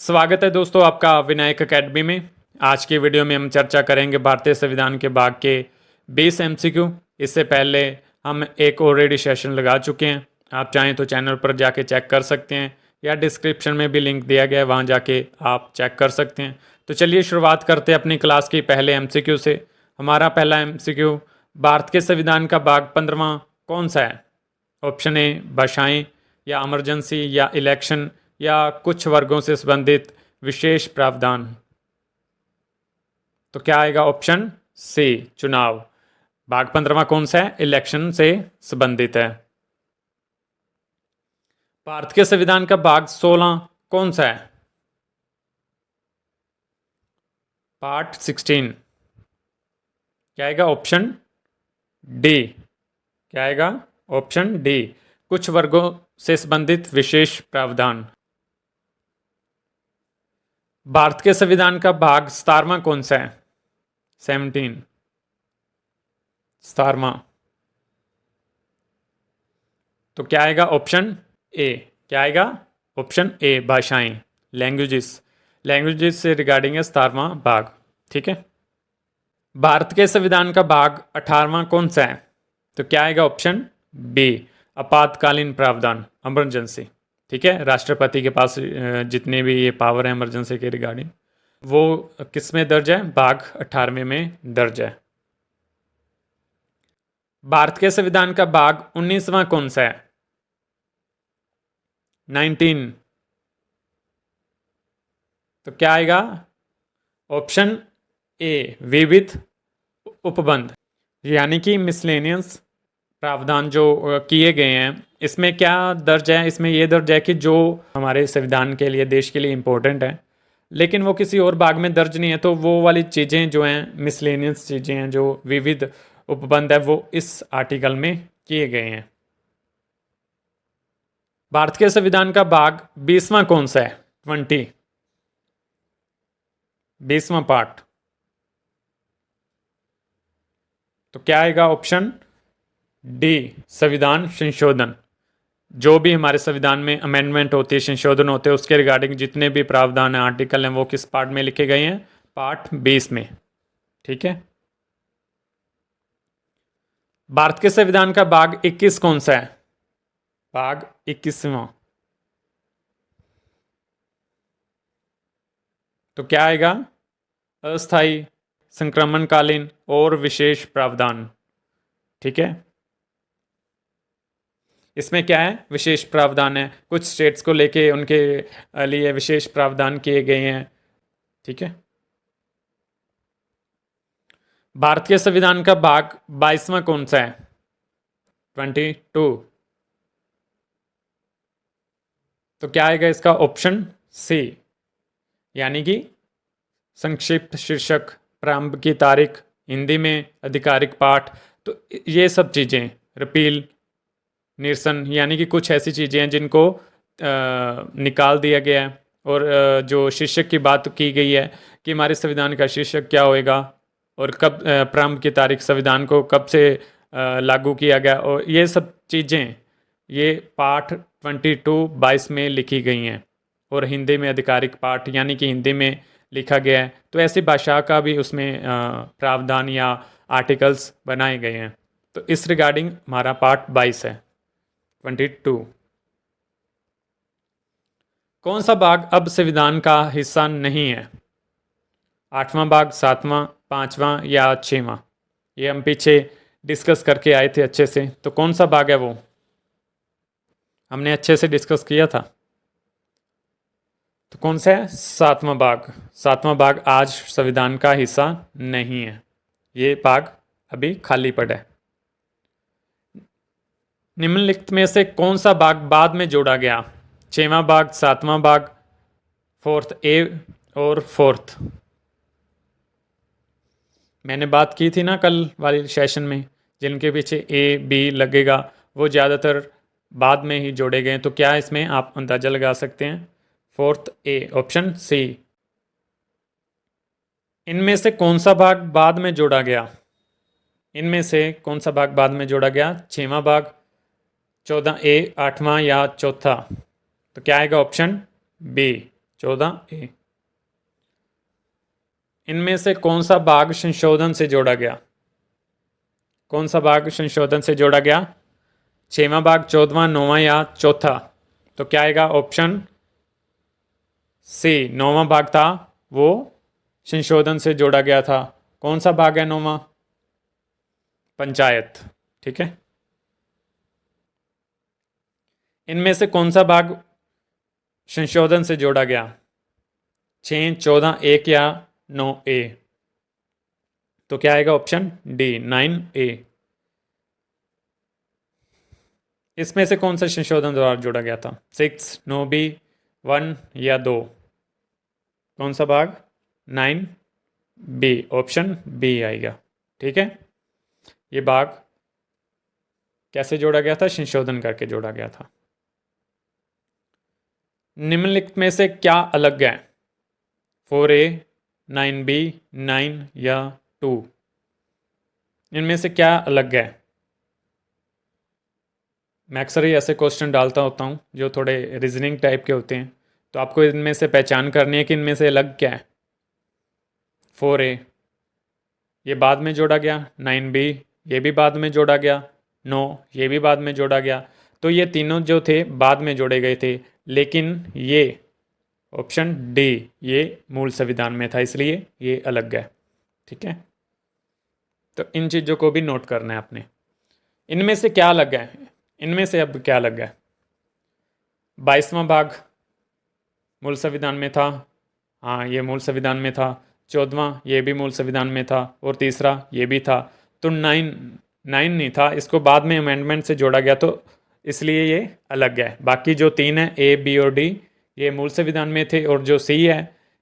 स्वागत है दोस्तों आपका विनायक एकेडमी में। आज की वीडियो में हम चर्चा करेंगे भारतीय संविधान के भाग के 20 एमसीक्यू। इससे पहले हम एक ऑलरेडी सेशन लगा चुके हैं। आप चाहें तो चैनल पर जाके चेक कर सकते हैं या डिस्क्रिप्शन में भी लिंक दिया गया है, वहाँ जाके आप चेक कर सकते हैं। तो चलिए शुरुआत करते हैं अपनी क्लास की पहले एमसीक्यू से। हमारा पहला एमसीक्यू, भारत के संविधान का भाग 15वां कौन सा है? ऑप्शन ए भाषाएं, या इमरजेंसी, या इलेक्शन, या कुछ वर्गों से संबंधित विशेष प्रावधान। तो क्या आएगा? ऑप्शन सी चुनाव। भाग 15वां कौन सा है? इलेक्शन से संबंधित है। भारत के संविधान का भाग 16 कौन सा है? पार्ट 16। क्या आएगा? Option D. क्या आएगा? ऑप्शन डी, कुछ वर्गों से संबंधित विशेष प्रावधान। भारत के संविधान का भाग 17वां कौन सा है? 17, 17वां। तो क्या आएगा? Option A. क्या आएगा? ऑप्शन ए भाषाएं, लैंग्वेजेस। लैंग्वेजेस से रिगार्डिंग है 17वां भाग। ठीक है। भारत के संविधान का भाग 18वां कौन सा है? तो क्या आएगा? ऑप्शन बी आपातकालीन प्रावधान, इमरजेंसी। ठीक है। राष्ट्रपति के पास जितने भी ये पावर है इमरजेंसी के रिगार्डिंग, वो किस में दर्ज है? भाग 18वें में दर्ज है। भारत के संविधान का भाग 19वां कौन सा है? 19। तो क्या आएगा? ऑप्शन ए विविध उपबंध, यानी कि मिसलेनियस प्रावधान जो किए गए हैं। इसमें क्या दर्ज है? इसमें यह दर्ज है कि जो हमारे संविधान के लिए, देश के लिए इम्पोर्टेंट है, लेकिन वो किसी और भाग में दर्ज नहीं है। तो वो वाली चीज़ें जो हैं, मिसलेनियस चीज़ें हैं, जो विविध उपबंध है, वो इस आर्टिकल में किए गए हैं। भारत के संविधान का भाग 20वां कौन सा है? 20, 20वां पार्ट। तो क्या आएगा? ऑप्शन डी संविधान संशोधन। जो भी हमारे संविधान में अमेंडमेंट होती है, संशोधन होते हैं, उसके रिगार्डिंग जितने भी प्रावधान हैं, आर्टिकल हैं, वो किस पार्ट में लिखे गए हैं? पार्ट 20 में। ठीक है। भारत के संविधान का भाग 21 कौन सा है? भाग 21वां। तो क्या आएगा? अस्थायी, संक्रमणकालीन और विशेष प्रावधान। ठीक है। इसमें क्या है? विशेष प्रावधान है। कुछ स्टेट्स को लेके उनके लिए विशेष प्रावधान किए गए हैं। ठीक है। भारत के संविधान का भाग 22वां कौन सा है? 22। तो क्या आएगा इसका? ऑप्शन सी, यानी कि संक्षिप्त शीर्षक, प्रारंभ की तारीख, हिंदी में आधिकारिक पाठ। तो ये सब चीज़ें, रिपील, निरसन, यानी कि कुछ ऐसी चीज़ें हैं जिनको निकाल दिया गया है। और जो शीर्षक की बात की गई है कि हमारे संविधान का शीर्षक क्या होएगा, और कब प्रारंभ की तारीख, संविधान को कब से लागू किया गया, और ये सब चीज़ें ये पाठ 22 में लिखी गई हैं। और हिंदी में आधिकारिक पाठ, यानी कि हिंदी में लिखा गया है। तो ऐसी भाषा का भी उसमें प्रावधान या आर्टिकल्स बनाए गए हैं। तो इस रिगार्डिंग हमारा पार्ट 22 है, 22। कौन सा भाग अब संविधान का हिस्सा नहीं है? 8वां भाग, 7वां, 5वां या 6वां? ये हम पीछे डिस्कस करके आए थे अच्छे से। तो कौन सा भाग है वो? हमने अच्छे से डिस्कस किया था। तो कौन सा है? 7वां भाग। 7वां भाग आज संविधान का हिस्सा नहीं है। ये भाग अभी खाली पड़ा है। निम्नलिखित में से कौन सा भाग बाद में जोड़ा गया? 6वां भाग, 7वां भाग, 4th ए और 4th। मैंने बात की थी ना कल वाली सेशन में, जिनके पीछे ए बी लगेगा वो ज़्यादातर बाद में ही जोड़े गए। तो क्या इसमें आप अंदाज़ा लगा सकते हैं? 4th ए, ऑप्शन सी। इनमें से कौन सा भाग बाद में जोड़ा गया? इनमें से कौन सा भाग बाद में जोड़ा गया? 6वां भाग, 14A, 8वां या चौथा? तो क्या आएगा? Option B 14A। इनमें से कौन सा भाग संशोधन से जोड़ा गया? कौन सा भाग संशोधन से जोड़ा गया? 6वां भाग, 14वां, 9वां या चौथा? तो क्या आएगा? ऑप्शन सी, 9वां भाग था वो संशोधन से जोड़ा गया था। कौन सा भाग है 9वां? पंचायत। ठीक है। इनमें से कौन सा भाग संशोधन से जोड़ा गया? 6, 14, 1 या 9A? तो क्या आएगा? Option D, 9A। इसमें से कौन सा संशोधन द्वारा जोड़ा गया था? 6, 9B, 1 या 2? कौन सा भाग? 9B, ऑप्शन बी आएगा। ठीक है। ये भाग कैसे जोड़ा गया था? संशोधन करके जोड़ा गया था। निम्नलिखित में से क्या अलग है? 4A, 9B, 9 या 2? इनमें से क्या अलग है? मैं अक्सर ही ऐसे क्वेश्चन डालता होता हूँ जो थोड़े रीजनिंग टाइप के होते हैं, तो आपको इनमें से पहचान करनी है कि इनमें से अलग क्या है। 4A ये बाद में जोड़ा गया, 9B ये भी बाद में जोड़ा गया, 9 ये भी बाद में जोड़ा गया। तो ये तीनों जो थे बाद में जोड़े गए थे, लेकिन ये ऑप्शन डी ये मूल संविधान में था, इसलिए ये अलग है। ठीक है। तो इन चीज़ों को भी नोट करना है आपने। इनमें से क्या अलग है? इनमें से अब क्या अलग है? 22वां भाग मूल संविधान में था, हाँ ये मूल संविधान में था। 14वां ये भी मूल संविधान में था, और तीसरा ये भी था। तो 9 नहीं था, इसको बाद में अमेंडमेंट से जोड़ा गया, तो इसलिए ये अलग है। बाकी जो 3 है A, B और D ये मूल संविधान में थे, और जो C है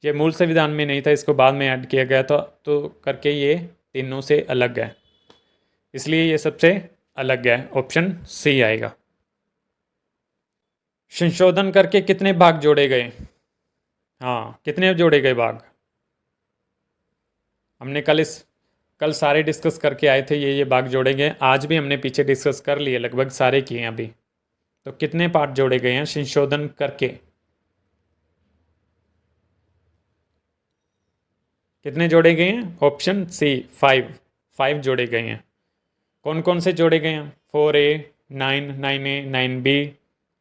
ये मूल संविधान में नहीं था, इसको बाद में ऐड किया गया था, तो करके ये तीनों से अलग है, इसलिए ये सबसे अलग है। ऑप्शन सी आएगा। संशोधन करके कितने भाग जोड़े गए? हाँ, कितने जोड़े गए भाग? हमने कल सारे डिस्कस करके आए थे, ये भाग जोड़े गए। आज भी हमने पीछे डिस्कस कर लिए, लगभग सारे किए हैं अभी। तो कितने पार्ट जोड़े गए हैं संशोधन करके? कितने जोड़े गए हैं? ऑप्शन सी, 5 जोड़े गए हैं। कौन कौन से जोड़े गए हैं? 4A, 9, 9A, 9B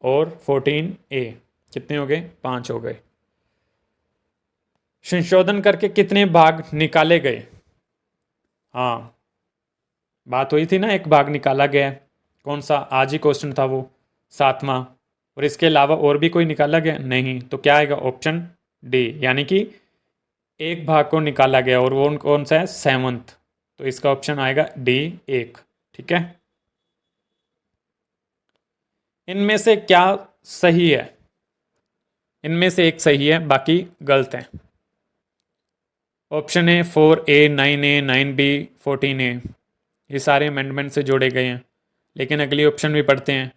और 14A। कितने हो गए? 5 हो गए। संशोधन करके कितने भाग निकाले गए? हाँ, बात हुई थी ना, एक भाग निकाला गया है। कौन सा? आज ही क्वेश्चन था वो, 7वां। और इसके अलावा और भी कोई निकाला गया? नहीं। तो क्या आएगा? ऑप्शन डी, यानी कि एक भाग को निकाला गया, और वो कौन सा है? 7th। तो इसका ऑप्शन आएगा डी, 1। ठीक है। इनमें से क्या सही है? इनमें से एक सही है, बाकी गलत है। ऑप्शन है 4A, 9A, 9B, 14A। ये सारे अमेंडमेंट से जोड़े गए हैं, लेकिन अगली ऑप्शन भी पढ़ते हैं।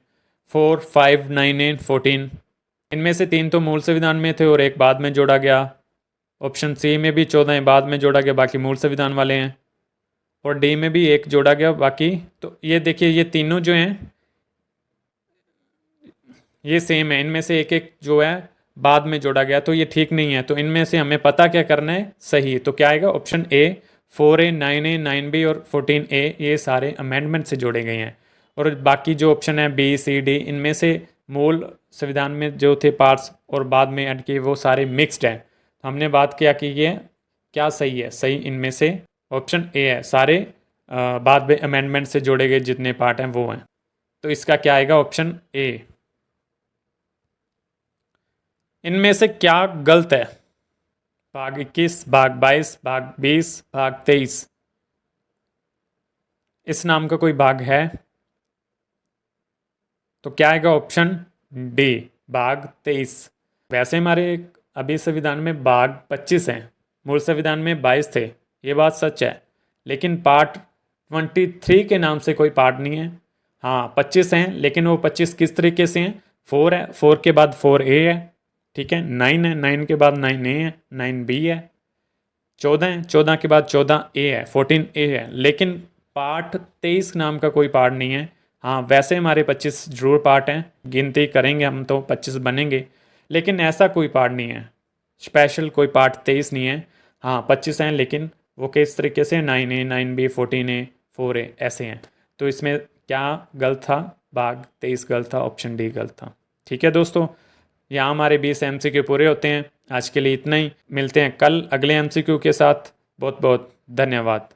4, 5, 9A, 14। इनमें से 3 तो मूल संविधान में थे और एक बाद में जोड़ा गया। ऑप्शन सी में भी 14 बाद में जोड़ा गया, बाकी मूल संविधान वाले हैं। और डी में भी एक जोड़ा गया, बाकी। तो ये देखिए, ये तीनों जो हैं ये सेम है। इनमें से एक एक जो है बाद में जोड़ा गया, तो ये ठीक नहीं है। तो इनमें से हमें पता क्या करना है? सही। तो क्या आएगा? Option A, 4A, 9A, 9B और 14A ये सारे अमेंडमेंट से जोड़े गए हैं। और बाकी जो ऑप्शन है B, C, D इनमें से मूल संविधान में जो थे पार्ट्स और बाद में ऐड किए वो सारे मिक्स्ड हैं। तो हमने बात किया कि ये क्या सही है? सही इनमें से ऑप्शन ए है, सारे बाद में अमेंडमेंट से जोड़े गए जितने पार्ट हैं वो हैं। तो इसका क्या आएगा? Option A. इनमें से क्या गलत है? भाग 21, भाग 22, भाग 20, भाग 23। इस नाम का कोई भाग है? तो क्या आएगा? ऑप्शन डी, भाग 23। वैसे हमारे अभी संविधान में भाग 25 हैं, मूल संविधान में 22 थे, ये बात सच है। लेकिन पार्ट 23 के नाम से कोई पार्ट नहीं है। हाँ 25 हैं, लेकिन वो 25 किस तरीके से हैं? 4 है, 4 के बाद 4A है, ठीक है। 9 है, 9 के बाद 9A है, 9B है। 14 है, 14 के बाद 14A है, 14A है। लेकिन पार्ट 23 नाम का कोई पार्ट नहीं है। हाँ वैसे हमारे 25 जरूर पार्ट हैं, गिनती करेंगे हम तो 25 बनेंगे, लेकिन ऐसा कोई पार्ट नहीं है। स्पेशल कोई पार्ट 23 नहीं है। हाँ 25 हैं, लेकिन वो किस तरीके से 9A 9B 14A 4A ऐसे हैं। तो इसमें क्या गलत था? भाग 23 गलत था, ऑप्शन डी गलत था। ठीक है दोस्तों, यहाँ हमारे 20 MCQ पूरे होते हैं। आज के लिए इतना ही, मिलते हैं कल अगले MCQ के साथ। बहुत बहुत धन्यवाद।